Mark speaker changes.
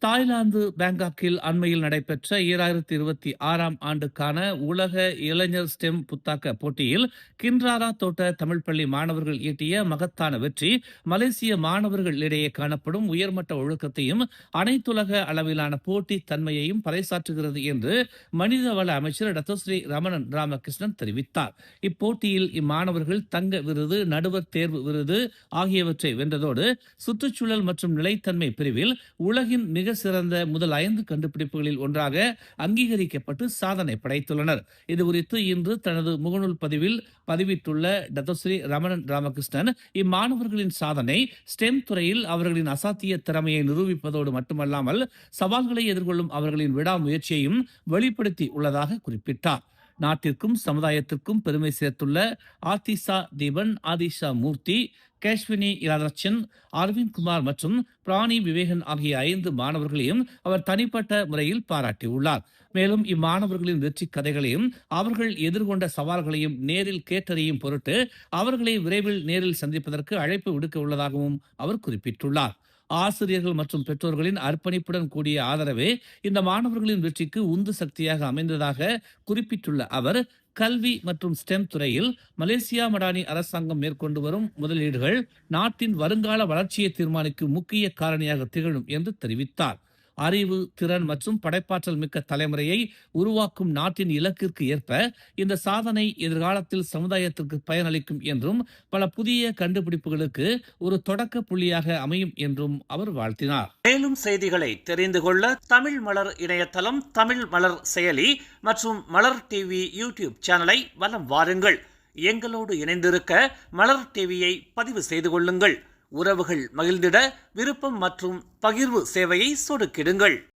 Speaker 1: Thailand பேங்காக்கில் அண்மையில் நடைபெற்ற 2026ஆம் ஆண்டுக்கான உலக இளைஞர் ஸ்டெம் புத்தாக்க போட்டியில் கின்ராரா தோட்ட தமிழ் பள்ளி மாணவர்கள் ஈட்டிய மகத்தான வெற்றி மலேசிய மாணவர்கள் இடையே காணப்படும் உயர்மட்ட ஒழுக்கத்தையும் அனைத்துலக அளவிலான போட்டி தன்மையையும் பறைசாற்றுகிறது என்று மனிதவள அமைச்சர் டத்தோஸ்ரீ ரமணன் ராமகிருஷ்ணன் தெரிவித்தார். இப்போட்டியில் இம்மாணவர்கள் தங்க விருது, நடுவர் தேர்வு விருது ஆகியவற்றை வென்றதோடு சுற்றுச்சூழல் மற்றும் நிலைத்தன்மை பிரிவில் உலகின் மிக சிறந்த முதல் 5 கண்டுபிடிப்புகளில் ஒன்றாக அங்கீகரிக்கப்பட்டு சாதனை படைத்துள்ளனர். இதுகுறித்து இன்று தனது முகநூல் பதிவில் பதிவிட்டுள்ள டத்தோஸ்ரீ ரமணன் ராமகிருஷ்ணன், இம்மாணவர்களின் சாதனை ஸ்டெம் துறையில் அவர்களின் அசாத்திய திறமையை நிரூபிப்பதோடு மட்டுமல்லாமல் சவால்களை எதிர்கொள்ளும் அவர்களின் விடாமுயற்சியையும் வெளிப்படுத்தி உள்ளதாக குறிப்பிட்டார். நாட்டிற்கும் சமுதாயத்திற்கும் பெருமை சேர்த்துள்ள ஆதிஷா தீபன், ஆதிஷா மூர்த்தி, கேஷ்வினி இராதச்சன், அரவிந்த் குமார் மற்றும் பிராணி விவேகன் ஆகிய 5 மாணவர்களையும் அவர் தனிப்பட்ட முறையில் பாராட்டியுள்ளார். மேலும் இம்மாணவர்களின் வெற்றி கதைகளையும் அவர்கள் எதிர்கொண்ட சவால்களையும் நேரில் கேட்டறியும் பொருட்டு அவர்களை விரைவில் நேரில் சந்திப்பதற்கு அழைப்பு விடுக்க உள்ளதாகவும் அவர் குறிப்பிட்டுள்ளார். ஆசிரியர்கள் மற்றும் பெற்றோர்களின் அர்ப்பணிப்புடன் கூடிய ஆதரவே இந்த மாணவர்களின் வெற்றிக்கு உந்து சக்தியாக அமைந்ததாக குறிப்பிட்டுள்ள அவர், கல்வி மற்றும் ஸ்டெம் துறையில் மலேசியா மடானி அரசாங்கம் மேற்கொண்டு வரும் முதலீடுகள் நாட்டின் வருங்கால வளர்ச்சியை தீர்மானிக்கும் முக்கிய காரணியாக திகழும் என்று தெரிவித்தார். அறிவு, திறன் மற்றும் படைப்பாற்றல் மிக்க தலைமுறையை உருவாக்கும் நாட்டின் இலக்கிற்கு ஏற்ப இந்த சாதனை எதிர்காலத்தில் சமுதாயத்திற்கு பயனளிக்கும் என்றும் பல புதிய கண்டுபிடிப்புகளுக்கு ஒரு தொடக்க புள்ளியாக அமையும் என்றும் அவர் வாழ்த்தினார்.
Speaker 2: மேலும் செய்திகளை தெரிந்து கொள்ள தமிழ் மலர் இணையதளம், தமிழ் மலர் செயலி மற்றும் மலர் டிவி யூடியூப் சேனலை வலம் வாருங்கள். எங்களோடு இணைந்திருக்க மலர் டிவியை பதிவு செய்து கொள்ளுங்கள். உறவுகள் மகிழ்ந்திட விருப்பம் மற்றும் பகிர்வு சேவையை சொடுக்கிடுங்கள்.